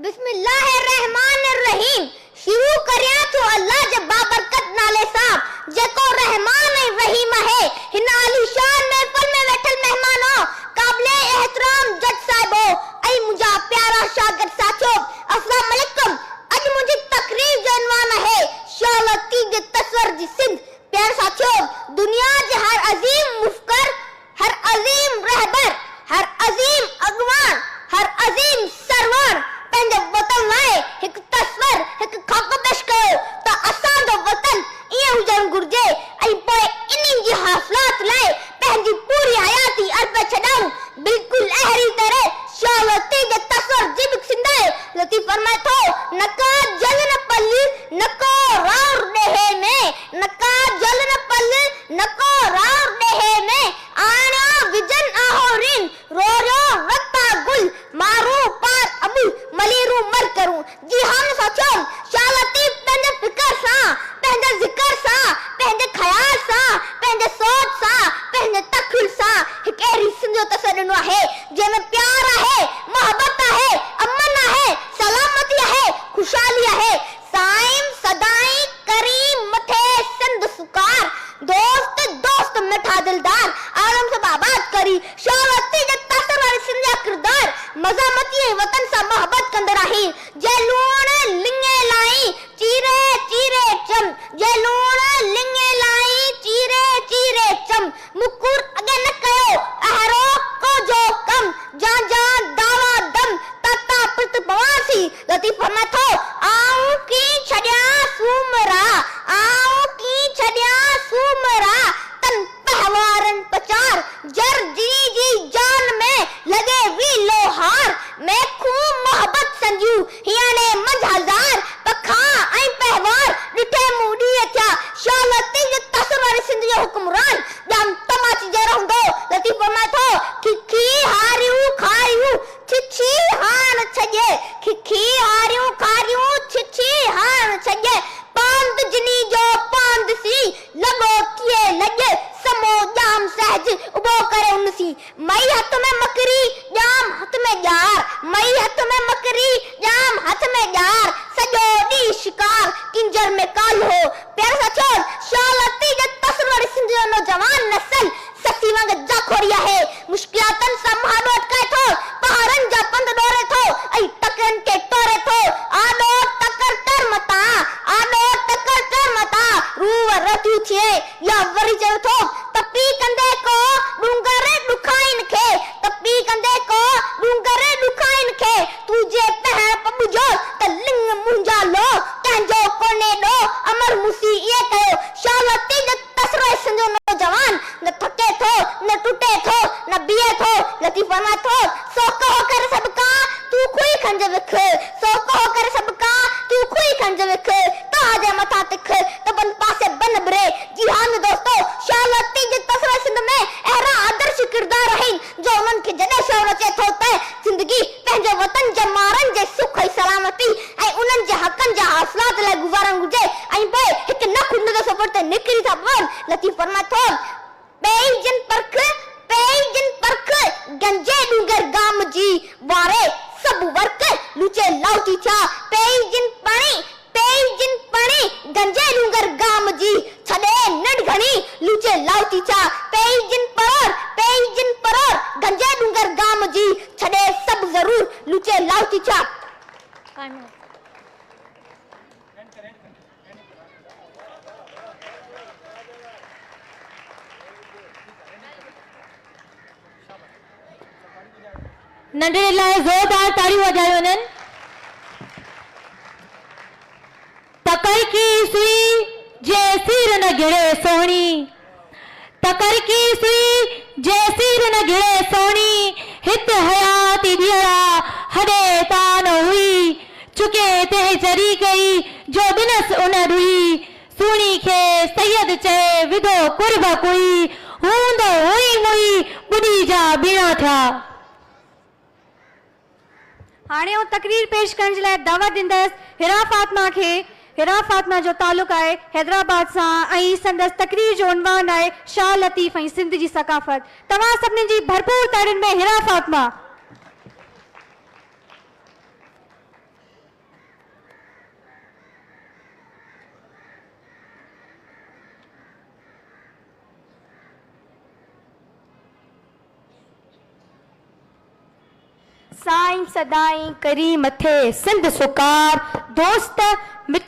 बिस्मिल्लाहिर्रहमानिर्रहीम। शुरू करिया तो अल्लाह जे बाबरकत नाले साहब जेको रहमान ऐं रहीम है। हिन आलीशान महफिल में वेठल मेहमानो, काबिले एहतराम जज साहिबो ऐं मुंहिंजा प्यारा शागिर्द साथियो, अस्सलाम वालेकुम। अॼु मुंहिंजी तकरीर जो उन्वान है शालती जे तस्वर जी सिंध। प्यारे साथियो, दुनिया जे हर अजीम मुफ़कर, हर अजीम रहबर, हर अजीम अगवान, हर अजीम सरवर पंहिंजे वतन लाइ हिकु तस्वर, हिकु ख़ाक पेश कयो त असांजो वतन ईअं हुजणु घुरिजे ऐं पोइ इन्ही जी हासिलात लाइ पंहिंजी पूरी हयाती अर्पे छॾूं। बिल्कुलु अहिड़ी तरह शालती जे तस्वर जी बि सिंध लतीफ़ फरमाए थो, न का जल न पल न को रार ॾेहे में, न का जल न पल न को रार ॾेहे में, आणियो विजन आहो रिन रो रो रता गुल मारू पार अबू मलीरू मर करूं। जी हाँ साथियों, शालती पंहिंजे फिकर सां, पंहिंजे ज़िक्र सां, पंहिंजे ख़याल सां, पंहिंजे सोच सां, पंहिंजे तख़ुल सां हिकु अहिड़ी सिंध जो तस्वर ॾिनो आहे जंहिंमें प्यार आहे, मोहबत आहे, अमन आहे, सलामती आहे, खुशहाली आहे। साईं सदाई करीम मथे सिंध सुकार, दोस्त दोस्त मिठा दिलदार आलम सब आबाद करी। शालती जे तस्वर वारी सिंध जा किरदार मज़ामती ऐं वतन सां मोहबत कंदड़ आहिनि। जे लूण लिंगे लाई चीरे चीरे चम, जे लूण लिंगे लाई चीरे चीरे चम, मुकुर अॻे न कयो अहिड़ो को जो कम, जा जा दावा दम तता पित पवासी। लतीफ़ फरमाए थो, आऊं की छॾिया सूमरा, आऊं की छॾिया सूमरा, तन पहवारन पचार, जर जी जी जान में लगे वी लोहार, मैं खूब मोहब्बत संजू हियाने मंझ हजार, पखा ऐं पहवार ॾिठे मूडी थिया। शालती जे तस्वर वारी सिंध जो हुक्मरान ॼाम तमाची जहिड़ो हूंदो। लतीफ़ फरमाए थो, खिखी हारियूं खारियूं छिछी हान छॼे, खिखी हारियूं खारियूं छिछी हान छॼे, पांद जिनी जो पांद सी लॻो थिए लॼे, समो ॼाम सहज उबो करे उनसी, मई हथ में मकरी ॼाम हथ में ॼार, मई हथ में मकरी ॼाम हथ में ॼार, सॼो ॾींहुं शिकार किंजर में काल हो। प्यारे साथियो, शालती जे तस्वर वारी सिंध जो नौजवान नस्ल ससी वांगुरु जाखोरी आहे। मुश्किलातनि सां मुहानो अटकाए थो, पहाड़नि जा पंध ॾोरे थो ऐं टकरनि खे टोरे थो। आॾो टकर कर मता, आॾो टकर कर मता, रूह रतियूं थिए या वरी चवे थो, तपी कंदे को डूंगर ॾुखाइनि खे, तपी कंदे को डूंगर ॾुखाइनि खे, तुंहिंजे पहिर पॿुजो त लिंग मुंहिंजा लो, कंहिंजो कोन्हे ॾो अमर मुसी इहे कयो। शालती जे तस्वर सिंध जो नौजवान न थके थो, न टूटे थो, न बीहे थो। लतीफ़ फरमाए थो, सो कहो करे सबका तू खुई खंज विख, सो कहो करे सबका तू खुई खंज विख, ताजे मथा तिख त बन पासे बन बरे। जी हाँ दोस्तों, शालती जे तस्वर सिंध में अहिड़ा आदर्श किरदार आहिनि जो उन्हनि खे जॾहिं शौर अचे थो त ज़िंदगी पंहिंजे वतन जे मारनि जे सुख ऐं सलामती ऐं उन्हनि जे हक़नि जा हासिलात लाइ गुज़ारणु घुरिजे ऐं पोइ हिकु न खुंदो सफ़र ते निकिरी था पवनि। लतीफ़ फरमाए थो, पेई जिन परख गंजे डूंगर गाम जी वारे सब वर्क लुचे लाउती थिया, पेई जिन पाणी गंजे डूंगर गाम जी छॾे नड घणी लुचे लाउती थिया, पेई जिन परोर गंजे डूंगर गाम जी छॾे सब ज़रूर लुचे लाउती थिया। नंढड़े लाइ ज़ोरदार ताड़ियूं वॼायो वञनि। तकर की सुई जे सिर न गिरे सोणी, तकर की सुई जे सिर न गिरे सोणी, हित हयाती ॾियड़ा हॾे तान हुई, चुके ते जरी गई जो दिनस उन रुई, सुणी खे सैयद चए विधो कुर्ब कोई, हूंदो हुई मुई ॿुड़ी जा बीणा थिया। हाणे आउं तकरीर पेश करण जे लाइ दावत ॾींदसि हिरा फातिमा खे। हिरा फातिमा जो तालुक़ आहे हैदराबाद सां ऐं संदसि तकरीर जो उनवान आहे शाह लतीफ़ ऐं सिंध जी सकाफ़त। तव्हां सभिनी जी भरपूर ताड़ियुनि में हिरा फातिमा। साईं सदाई करी मथे सिंध सुकार दोस्त मिठ